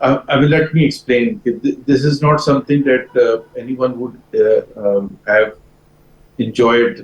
I will let me explain. This is not something that anyone would have enjoyed.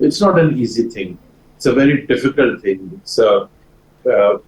It's not an easy thing. It's a very difficult thing. It's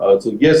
So yes,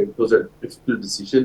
it was a difficult decision.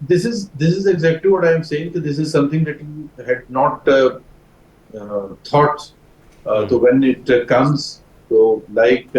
This is exactly what I am saying. That this is something that you had not thought. So when it comes, so like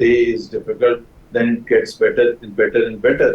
day is difficult, then it gets better and better and better.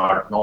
8-9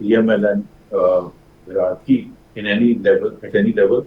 PMLN hierarchy in any level, at any level.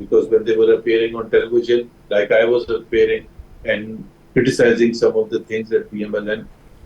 because when they were appearing on television, like I was appearing and criticizing some of the things that PMLN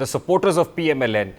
the supporters of PMLN,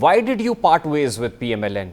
why did you part ways with PMLN?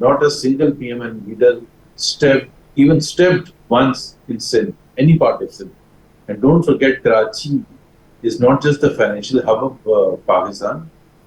not a single PMN leader stepped once in Sindh, any part of Sindh. And don't forget, Karachi is not just the financial hub of Pakistan.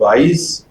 22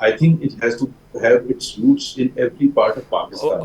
I think it has to have its roots in every part of Pakistan.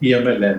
PMLN,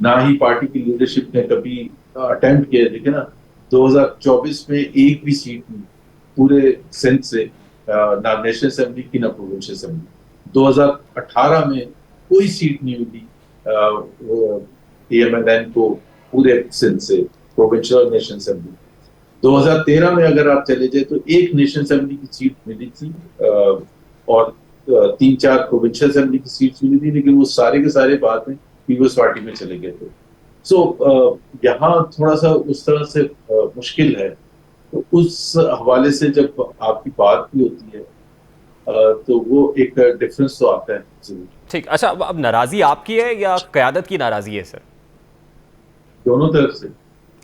نہ ہی party کی leadership نے کبھی attempt کیا. دیکھیں نا 2024 میں ایک بھی سیٹ نہیں پورے سندھ سے, نہ نیشنل اسمبلی کی نہ پروونشل اسمبلی. 2018 میں کوئی سیٹ نہیں ملی AMLN کو پورے سندھ سے, پروونشل اور نیشنل اسمبلی. 2013 میں اگر آپ چلے جائیں تو ایک نیشنل اسمبلی کی سیٹ ملی تھی اور 3-4 پروونشل اسمبلی کی سیٹس ملی تھی, لیکن وہ سارے کے سارے بعد میں پیپلز پارٹی میں چلے گئے تھے. سو یہاں تھوڑا سا اس طرح سے مشکل ہے. تو اس حوالے سے جب آپ کی بات بھی ہوتی ہے تو وہ ایک ڈفرنس تو آتا ہے. ٹھیک, اچھا اب ناراضی آپ کی ہے یا قیادت کی ناراضی ہے سر؟ دونوں طرف سے.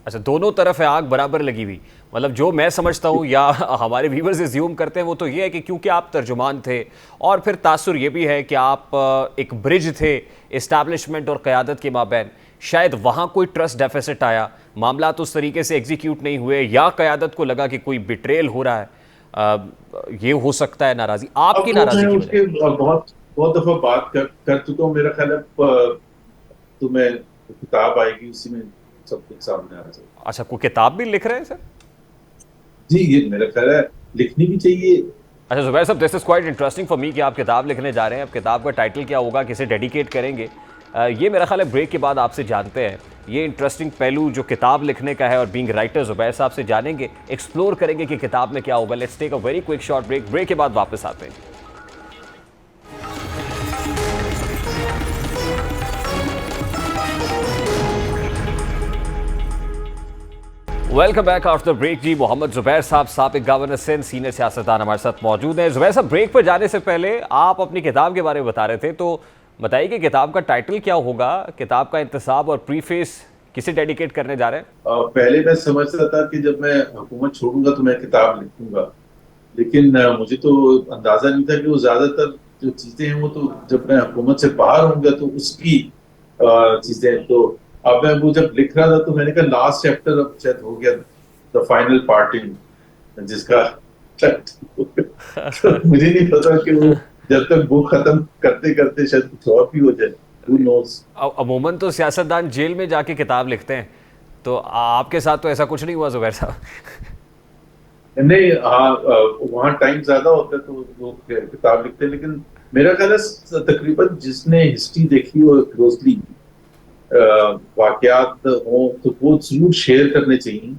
اچھا, دونوں طرف ہے آگ برابر لگی ہوئی. مطلب جو میں سمجھتا ہوں یا ہمارے ویورز زیوم کرتے ہیں وہ تو یہ ہے کہ کیونکہ آپ ترجمان تھے اور پھر تاثر یہ بھی ہے کہ آپ ایک برج تھے اسٹیبلشمنٹ اور قیادت کے مابین, شاید وہاں کوئی ٹرسٹ ڈیفیسٹ آیا, معاملات اس طریقے سے ایگزیکیوٹ نہیں ہوئے, یا قیادت کو لگا کہ کوئی بٹریل ہو رہا ہے. یہ ہو سکتا ہے ناراضی. آپ کی ناراضی کی وجہ بہت دفعہ بات کر چکا ہوں. میرا خیال ہے تمہیں کتاب آئے گی, اسی میں سب کچھ سامنے آ جائے. اچھا, کوئی کتاب بھی لکھ رہے ہیں سر؟ جی, یہ میرا خیال ہے لکھنی بھی چاہیے. اچھا زبیر صاحب, this is quite interesting for me کہ آپ کتاب لکھنے جا رہے ہیں. اب کتاب کا ٹائٹل کیا ہوگا, کسے ڈیڈیکیٹ کریں گے, یہ میرا خیال ہے بریک کے بعد آپ سے جانتے ہیں. یہ انٹرسٹنگ پہلو جو کتاب لکھنے کا ہے اور بینگ رائٹر زبیر صاحب سے جانیں گے, ایکسپلور کریں گے کہ کتاب میں کیا ہوگا. Let's take a very quick short break. Break کے بعد واپس آتے ہیں. Welcome back after break. جی, محمد زبیر صاحب سابق گورنر سندھ, سینئر سیاستدان ہمارے ساتھ موجود ہیں. زبیر صاحب, بریک پر جانے سے پہلے آپ اپنی کتاب کے بارے میں بتا رہے تھے, تو بتائیے کہ کتاب کا ٹائٹل کیا ہوگا, کتاب کا انتصاب اور پریفیس کسے ڈیڈیکیٹ کرنے جا رہے ہیں؟ پہلے میں سمجھتا تھا کہ جب میں حکومت چھوڑوں گا تو میں کتاب لکھوں گا, لیکن مجھے تو اندازہ نہیں تھا کہ وہ زیادہ تر جو چیزیں ہیں وہ تو جب میں حکومت سے باہر ہوں گا تو اس کی چیزیں. تو اب میں وہ جب لکھ رہا تھا تو میں نے کہا لاسٹ چیپٹر اب شاید ہو گیا, دا فائنل پارٹنگ, جس کا مجھے نہیں پتا کہ وہ جب تک وہ ختم کرتے کرتے شاید کچھ اور بھی ہو جائے. Who knows? عموماً تو سیاستدان جیل میں جا کے کتاب لکھتے ہیں, تو آپ کے ساتھ تو ایسا کچھ نہیں ہوا زبیر صاحب؟ نہیں, ہاں وہاں ٹائم زیادہ ہوتا ہے تو لوگ کتاب لکھتے ہیں, لیکن میرا خیال ہے تقریباً جس نے ہسٹری دیکھی ہو کلوزلی, واقعات ہوں, تو وہ ضرور شیئر کرنے چاہیے.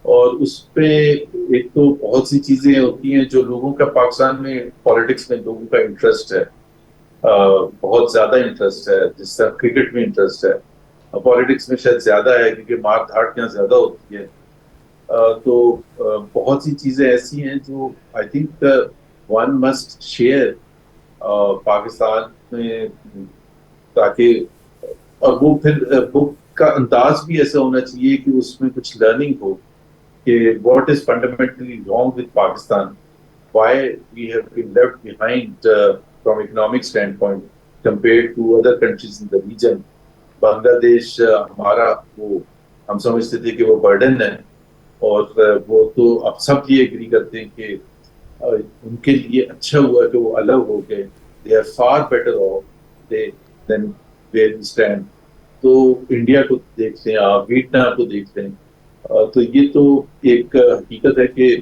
اور اس پہ ایک تو بہت سی چیزیں ہوتی ہیں جو لوگوں کا پاکستان میں پالیٹکس میں لوگوں کا انٹرسٹ ہے, بہت زیادہ انٹرسٹ ہے. جس طرح کرکٹ میں انٹرسٹ ہے, پالیٹکس میں شاید زیادہ ہے کیونکہ مار دھاڑ یہاں زیادہ ہوتی ہے. تو بہت سی چیزیں ایسی ہیں جو I think one must share Pakistan میں, تاکہ اور وہ پھر بک کا انداز بھی ایسا ہونا چاہیے کہ اس میں کچھ لرننگ ہو کہ what is fundamentally wrong with Pakistan, why we have been left behind from economic standpoint compared to other countries in the region. Bangladesh ہمارا وہ ہم سمجھتے تھے کہ وہ برڈن ہے, اور وہ تو اب سب یہ ایگری کرتے ہیں کہ ان کے لیے اچھا ہوا کہ وہ الگ ہو گئے. They are far better off than where we stand. تو انڈیا کو دیکھ لیں آپ, ویتنام کو دیکھ لیں, تو یہ تو ایک حقیقت ہے کہ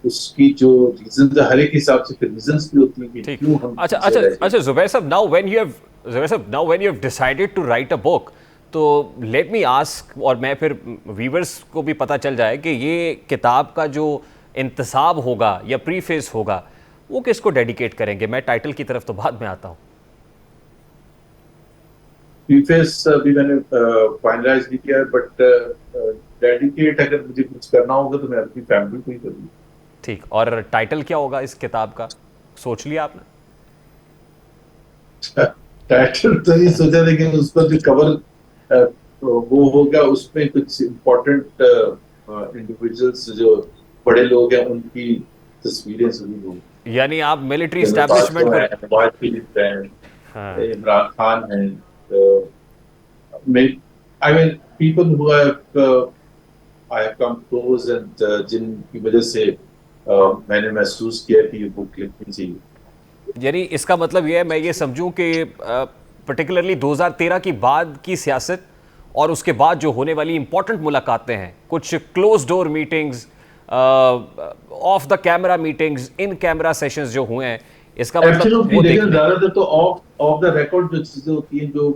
اس کی جو ریزنز ہر ایک حساب سے ریزنز بھی ہوتی ہیں کہ کیوں ہم. اچھا زبیر صاحب, now when you have decided to write a book, تو لیٹ می آسک, اور میں پھر ویورز کو بھی پتہ چل جائے کہ یہ کتاب کا جو انتصاب ہوگا یا پریفیس ہوگا وہ کس کو ڈیڈیکیٹ کریں گے؟ میں ٹائٹل کی طرف تو بعد میں آتا ہوں. پریفیس ابھی میں نے فائنلائز نہیں کیا ہے, بٹ ڈیڈیکیٹ اگر مجھے کچھ کرنا ہوگا تو میں اپنی فیملی کو ہی کروں گا. ٹھیک, اور ٹائٹل کیا ہوگا اس کتاب کا, سوچ لیا آپ نے؟ ٹائٹل تو نہیں سوچا, لیکن اس پر جو کور وہ ہوگا اس میں کچھ امپورٹنٹ انڈیویجولس جو بڑے لوگ ہیں ان کی تصویریں ضرور ہوں. یعنی آپ ملٹری اسٹیبلشمنٹ کو, عمران خان ہیں, I mean people who I have come close and جن کی وجہ سے میں نے محسوس کیا کہ یہ بک لکھنی چاہیے. یعنی اس کا مطلب یہ ہے, میں یہ سمجھوں کہ پرٹیکولرلی 2013 کی بعد کی سیاست اور اس کے بعد جو ہونے والی امپورٹنٹ ملاقاتیں ہیں, کچھ close door meetings, off the camera meetings, in camera sessions جو ہوئے ہیں, اس کا مطلب وہ لیکن زیادہ تر تو آف دا ریکارڈ جو چیزیں ہوتی ہیں, جو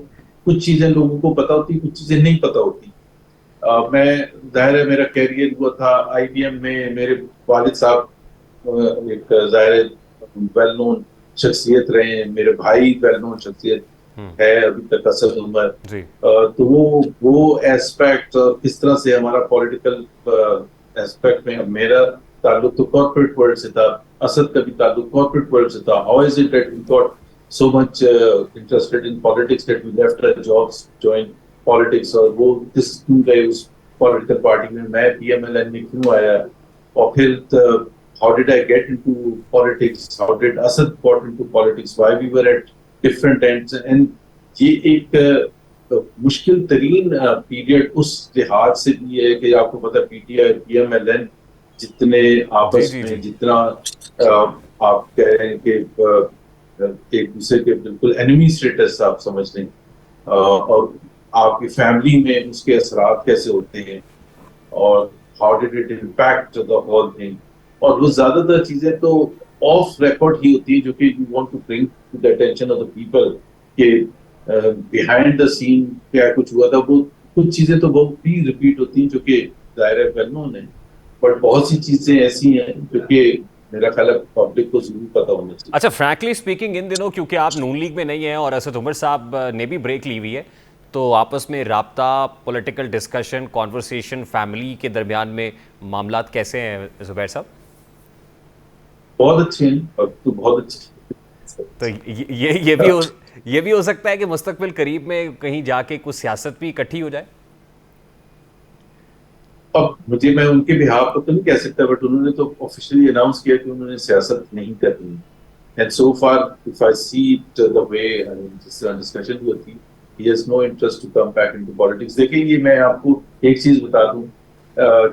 کچھ چیزیں لوگوں کو پتا ہوتی ہیں, کچھ چیزیں نہیں پتا ہوتی. میں ظاہر ہے میرا کیریئر ہوا تھا آئی بی ایم میں, میرے والد صاحب ایک ظاہر ویل نون شخصیت رہے ہیں, میرے بھائی ویل نون شخصیت ہے ابھی تک, اسد عمر. تو وہ ایسپیکٹ کس طرح سے ہمارا پولیٹیکل ایسپیکٹ میں, میرا تعلق تو کارپوریٹ ورلڈ سے تھا, اسد کا بھی تعلق کارپوریٹ ورلڈ سے تھا. How is it that we got so much interested in politics that we left our jobs, joined politics, اور وہ کس کیوں گئے اس پولیٹیکل پارٹی میں, میں پی ایم ایل این میں کیوں آیا, اور پھر how did I get into politics, how did Asad got into politics, why we were at different ends. And یہ ایک مشکل ترین پیریڈ اس لحاظ سے بھی ہے کہ آپ کو پتا P T I P M L N جتنے آپس میں جتنا آپ کہہ رہے ہیں کہ ایک دوسرے کے بالکل اینیمی اسٹیٹس آپ سمجھ لیں, اور آپ کی فیملی میں اس کے اثرات کیسے ہوتے ہیں, اور how did it impact the whole thing. اور وہ زیادہ تر چیزیں تو آف ریکارڈ ہی ہوتی ہیں جو کہ you want to bring to the attention of the people کہ بیہائنڈ دا سین کیا کچھ ہوا تھا. وہ کچھ چیزیں تو بہت بھی ریپیٹ ہوتی ہیں جو کہ ظاہر ہے ویل نون ہے, بٹ بہت سی چیزیں ایسی ہیں جو کہ میرا خیال ہے پبلک کو ضرور پتا ہونا چاہیے. اچھا, فرینکلی اسپیکنگ ان دنوں کیونکہ آپ نون لیگ میں نہیں ہیں اور اسد عمر صاحب نے بھی بریک لی ہوئی ہے, تو آپس میں رابطہ, پولیٹیکل ڈسکشن, کانورسیشن فیملی کے درمیان میں معاملات کیسے ہیں زبیر صاحب؟ بہت اچھے ہیں, اور تو بہت اچھے. تو یہ بھی ہو سکتا ہے کہ مستقبل قریب میں کہیں جا کے کچھ سیاست بھی اکٹھی ہو جائے. اب مجھے میں ان کے بہاف پر تو نہیں کہہ سکتا, بٹ انہوں نے تو آفیشلی اناؤنس کیا کہ انہوں نے سیاست نہیں کرنی. And so far as I see it the way جس طرح ڈسکشن بھی ہوتی, he has no interest to come back into politics. دیکھیں یہ میں آپ کو ایک چیز بتا دوں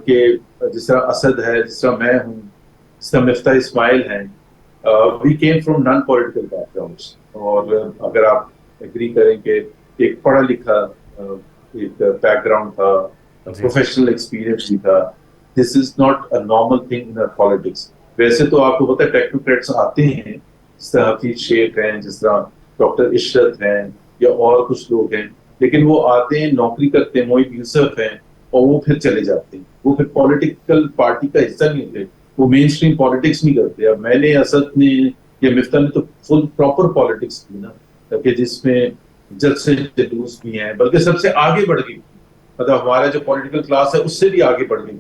کہ جس طرح اسد ہے, جس طرح میں ہوں, جس طرح مفتاح اسماعیل ہیں, we came from non political backgrounds. اور اگر آپ ایگری کریں کہ ایک پڑھا لکھا ایک بیک گراؤنڈ تھا, پروفیشنل ایکسپیرینس بھی تھا. This is not a normal thing in politics. ویسے تو آپ کو پتا ہے ٹیکنوکریٹس آتے ہیں, جس طرح حفیظ شیخ ہیں, جس طرح ڈاکٹر عشرت ہیں, یا اور کچھ لوگ ہیں, لیکن وہ آتے ہیں, نوکری کرتے ہیں, محب یوسف ہیں, اور وہ پھر چلے جاتے ہیں. وہ پھر پولیٹیکل پارٹی کا حصہ نہیں ہوتے, وہ مین اسٹریم پالیٹکس نہیں کرتے. اب میں نے, اسد نے یا مفتاح نے تو فل پراپر پالیٹکس کی نا, کہ جس میں جج سے جلوس بھی ہیں, بلکہ سب سے آگے بڑھ گئی. مطلب ہمارا جو پولیٹیکل کلاس ہے اس سے بھی آگے بڑھ گئی,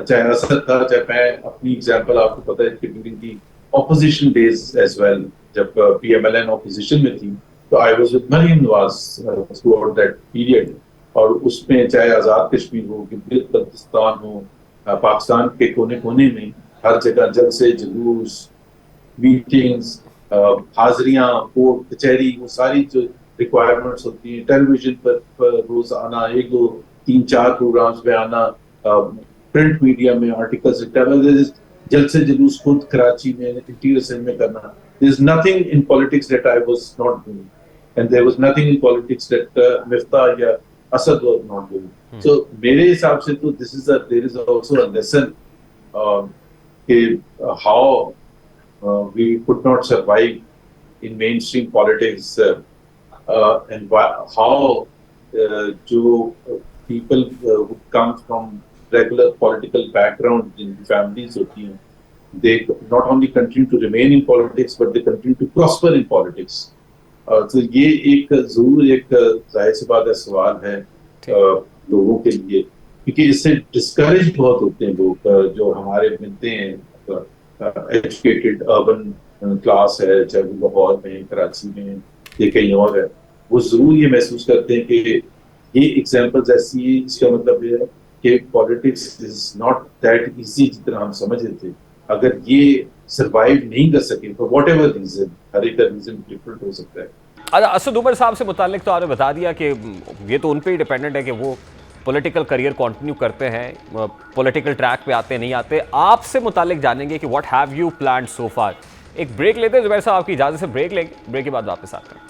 چاہے اسد تھا, چاہے میں اپنی ایگزامپل آپ کو پتا ہے کہ during the opposition days as well, جب P M L N opposition میں تھی, تو I was with Maryam Nawaz throughout that period. اور اس میں چاہے آزاد کشمیر ہو, گلگت بلتستان ہو, پاکستان کے کونے کونے میں ہر جگہ جلسے, جلوس, میٹنگز, حاضریاں, کورٹ کچہری, وہ ساری جو ریکوائرمنٹس ہوتی ہیں, ٹیلی ویژن پر روز آنا, 1 2 3 4 پروگرامز میں آنا, پرنٹ میڈیا میں آرٹیکلز, جلسے جلوس خود کراچی میں, انٹیریئر سندھ میں کرنا. There is nothing in politics that I was not doing, and there was nothing in politics that Miftah یا Asad was not doing. So میرے حساب سے تو there is also a lesson کہ how we could not survive in mainstream politics, and how جو people who come from regular political background in families ہوتی ہیں, they not only continue to remain in politics, but they continue to prosper in politics. تو یہ ایک ضرور ایک ظاہر سی بات ہے سوال ہے لوگوں کے لیے, کیونکہ اس سے ڈسکریج بہت ہوتے ہیں لوگ جو ہمارے ملتے ہیں, ایجوکیٹڈ اربن کلاس ہے, چاہے وہ لاہور میں, کراچی میں یا کہیں اور ہے, وہ ضرور یہ محسوس کرتے ہیں کہ یہ ایگزامپلز ایسی ہیں. اس کا مطلب یہ ہے کہ politics is not that easy جتنا ہم سمجھ رہے تھے. اگر یہ سروائیو نہیں کر سکے فار واٹ ایور ریزن, ہر ایک کا ریزن ڈفرنٹ ہو سکتا ہے. اسد عمر صاحب سے متعلق تو آپ نے بتا دیا کہ یہ تو ان پہ ہی ڈیپینڈنٹ ہے کہ وہ پولیٹیکل کریئر کنٹینیو کرتے ہیں, پولیٹیکل ٹریک پہ آتے نہیں آتے. آپ سے متعلق جانیں گے کہ what have you planned so for. ایک بریک لیتے ہیں زبیر صاحب, آپ کی اجازت سے بریک لیں گے, بریک کے بعد واپس آتے ہیں.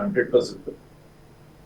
100%।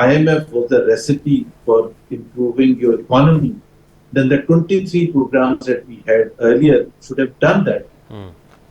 IMF was the recipe for improving your economy, then the 23 programs that we had earlier should have done that.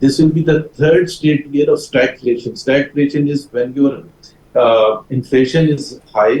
this will be the third straight year of stagflation. Stagflation is when your inflation is high,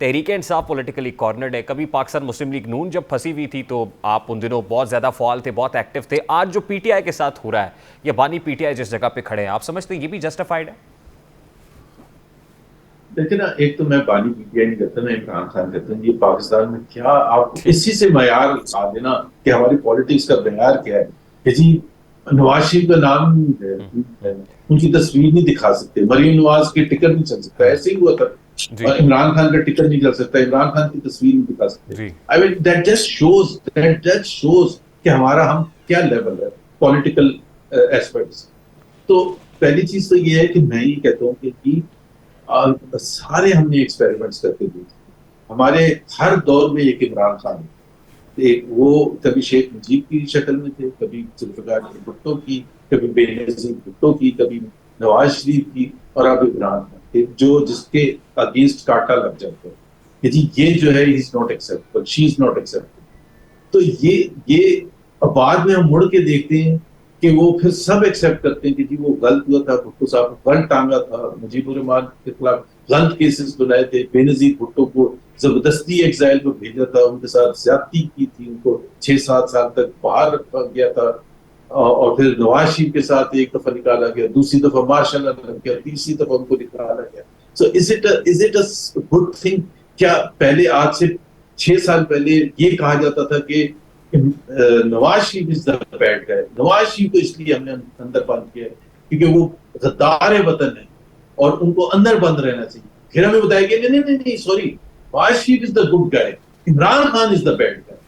Tehreek Insaf politically کارنرڈ ہے. کبھی پاکستان مسلم league نون جب پھنسی ہوئی تھی تو آپ ان دنوں بہت زیادہ فعال تھے, بہت ایکٹیو تھے. آج جو پی ٹی آئی کے ساتھ ہو رہا ہے, یہ بانی پی ٹی آئی جس جگہ پہ کھڑے ہیں, آپ سمجھتے ہیں یہ بھی جسٹیفائڈ ہے؟ دیکھیں نا, ایک تو میں بانی پی ٹی آئی نہیں کرتا, میں عمران خان کرتا ہوں. یہ پاکستان میں کیا آپ اسی سے معیار آ دینا کہ ہماری پالیٹکس کا معیار کیا ہے کہ جی نواز شریف کا نام ان کی تصویر نہیں دکھا سکتے, مریم نواز کے ٹکٹ نہیں چل سکتا, ایسے ہی ہوا تھا. اور عمران خان کا ٹکٹ نہیں چل سکتا, عمران خان کی تصویر نہیں دکھا سکتے. I mean that just shows کہ ہمارا ہم کیا لیول ہے پولیٹیکل ایسپیکٹس. تو پہلی چیز تو یہ ہے کہ میں یہ کہتا ہوں کہ سارے ہم نے ایکسپیریمنٹس کرتے ہوئے تھے. ہمارے ہر دور میں ایک عمران خان, ایک وہ کبھی شیخ مجیب کی شکل میں تھے, کبھی ذوالفقار علی بھٹو کی, کبھی بے نظیر بھٹو کی, کبھی نواز شریف کی, اور اب عمران خان, جو جس کے اگینسٹ کاٹا لگ جاتا ہے کہ جی یہ جو ہے is not acceptable, she is not acceptable. تو یہ بعد میں ہم مڑ کے دیکھتے ہیں کہ وہ پھر سب ایکسیپٹ کرتے ہیں کہ جی وہ غلط ہوا تھا, بھٹو صاحب کو غلط ٹانگا تھا, مجیب الرحمان کے خلاف غلط کیسز بنائے تھے, بے نظیر بھٹو کو زبردستی ایگزائل کو بھیجا تھا, ان کے ساتھ زیادتی کی تھی, ان کو 6-7 سال تک باہر رکھا گیا تھا, اور پھر نواز شریف کے ساتھ ایک دفعہ نکالا گیا, دوسری دفعہ مارشل لگ گیا, تیسری دفعہ ان کو نکالا گیا. So is it a good thing? کیا پہلے آج سے 6 سال پہلے یہ کہا جاتا تھا کہ نواز شریف از دا بیڈ گائے, نواز شریف کو اس لیے ہم نے اندر بند کیا ہے کیونکہ وہ غدار وطن ہے اور ان کو اندر بند رہنا چاہیے. پھر ہمیں بتایا گیا کہ نہیں sorry, Nawaz Sharif is the good guy, Imran Khan is the bad guy.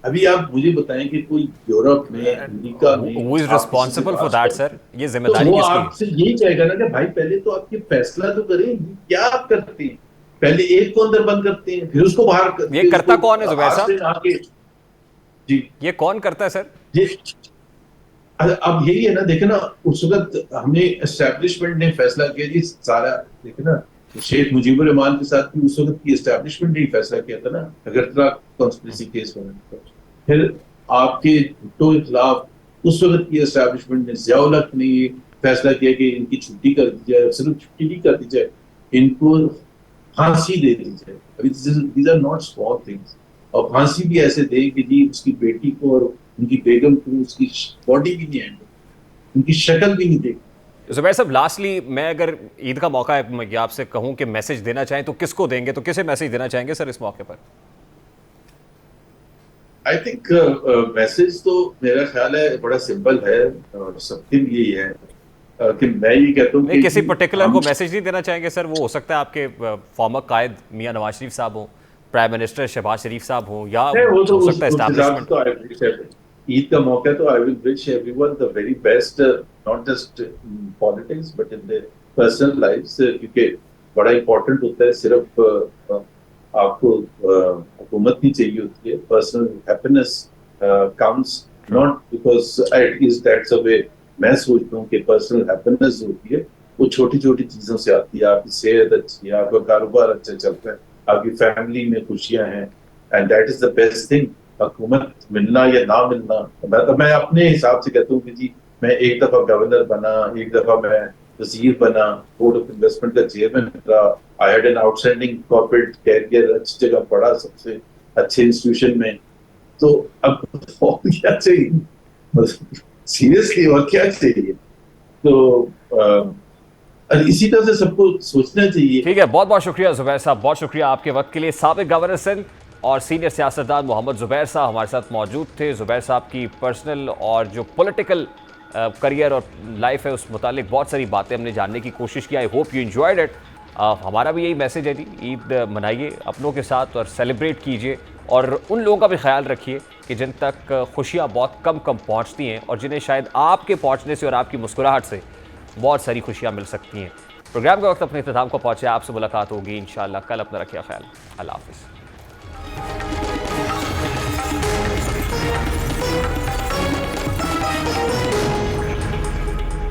ابھی آپ مجھے بتائیں کہ کوئی یورپ میں, امریکہ میں who is responsible for that sir, یہ ذمہ داری وہ کس کی؟ آپ سے یہی چاہے گا نا کہ بھائی پہلے تو آپ یہ فیصلہ تو کریں, کیا آپ کرتے ہیں؟ پہلے ایک کو اندر بند کرتے ہیں, پھر اس کو باہر کرتے ہیں. یہ کرتا کون ہے زبیر صاحب؟ جی یہ کون کرتا ہے سر؟ جی اب یہی ہے نا, دیکھیں نا اس وقت ہم نے اسٹیبلشمنٹ نے فیصلہ کیا جی سارا, دیکھیں نا شیخ مجیب الرحمان کے ساتھ بھی اس وقت کی اسٹیبلشمنٹ نے فیصلہ کیا تھا نا, اگر اتنا کانسپریسی کیس بنا. پھر آپ کے بھٹو کے خلاف اس وقت کی اسٹیبلشمنٹ نے, ضیاء الحق نے یہ فیصلہ کیا کہ ان کی چھٹی کر دی جائے, صرف چھٹی نہیں کر دی جائے, ان کو پھانسی دے دی جائے. These are not small things. اور پھانسی بھی ایسے دے کہ جی اس کی بیٹی کو اور ان کی بیگم کو اس کی باڈی بھی نہیں ہینڈل, ان کی شکل بھی نہیں دیکھی. زبیر صاحب لاسٹلی میں اگر عید کا موقع ہے میں آپ سے کہوں کہ میسج دینا چاہیں تو کس کو دیں گے, تو کسے میسج دینا چاہیں گے سر اس موقع پر؟ آئی تھنک میسج تو میرا خیال ہے بڑا سمپل ہے اور سب کے لیے یہی ہے کہ میں یہ کہتا ہوں کہ کسی پرٹیکولر کو میسج نہیں دینا چاہیں گے سر؟ وہ ہو سکتا ہے آپ کے فارمر قائد میاں نواز شریف صاحب ہوں, پرائم منسٹر شہباز شریف صاحب ہوں, یا ہو سکتا ہے اسٹیبلشمنٹ. عید کا موقع تو I will wish everyone the very best, not just in politics but in their personal lives, کیونکہ بڑا امپورٹنٹ ہوتا ہے. صرف آپ کو حکومت نہیں چاہیے ہوتی ہے, personal happiness counts not because it is that's the way. میں سوچتا ہوں کہ پرسنل ہیپینس ہوتی ہے وہ چھوٹی چھوٹی چیزوں سے آتی ہے. آپ کی صحت اچھی ہے, آپ کا کاروبار اچھا چلتا ہے, آپ کی فیملی میں خوشیاں ہیں, and that is the best thing. حکومت ملنا یا نہ ملنا, میں اپنے حساب سے کہتا ہوں کہ جی میں ایک دفعہ گورنر بنا, ایک دفعہ میں وزیر بنا, بورڈ آف انویسٹمنٹ کا چیئرمین رہا, I had an out standing corporate career, اچھی جگہ پڑھا, سب سے اچھے انسٹیٹیوشن میں. تو اب اور کیا چاہیے سیریسلی, اور کیا چاہیے؟ تو اسی طرح سے سب کو سوچنا چاہیے. ٹھیک ہے, بہت بہت شکریہ زبیر صاحب, بہت شکریہ آپ کے وقت کے لیے. سابق گورنر سندھ اور سینئر سیاستدان محمد زبیر صاحب ہمارے ساتھ موجود تھے. زبیر صاحب کی پرسنل اور جو پولیٹیکل کریئر اور لائف ہے اس متعلق بہت ساری باتیں ہم نے جاننے کی کوشش کی. I hope you enjoyed it. ہمارا بھی یہی میسج ہے جی, عید منائیے اپنوں کے ساتھ اور سیلیبریٹ کیجیے, اور ان لوگوں کا بھی خیال رکھیے کہ جن تک خوشیاں بہت کم پہنچتی ہیں اور جنہیں شاید آپ کے پہنچنے سے اور آپ کی مسکراہٹ سے بہت ساری خوشیاں مل سکتی ہیں. پروگرام کے وقت اپنے اختتام کو پہنچے, آپ سے ملاقات ہوگی انشاءاللہ کل. اپنا رکھیے خیال, اللہ حافظ.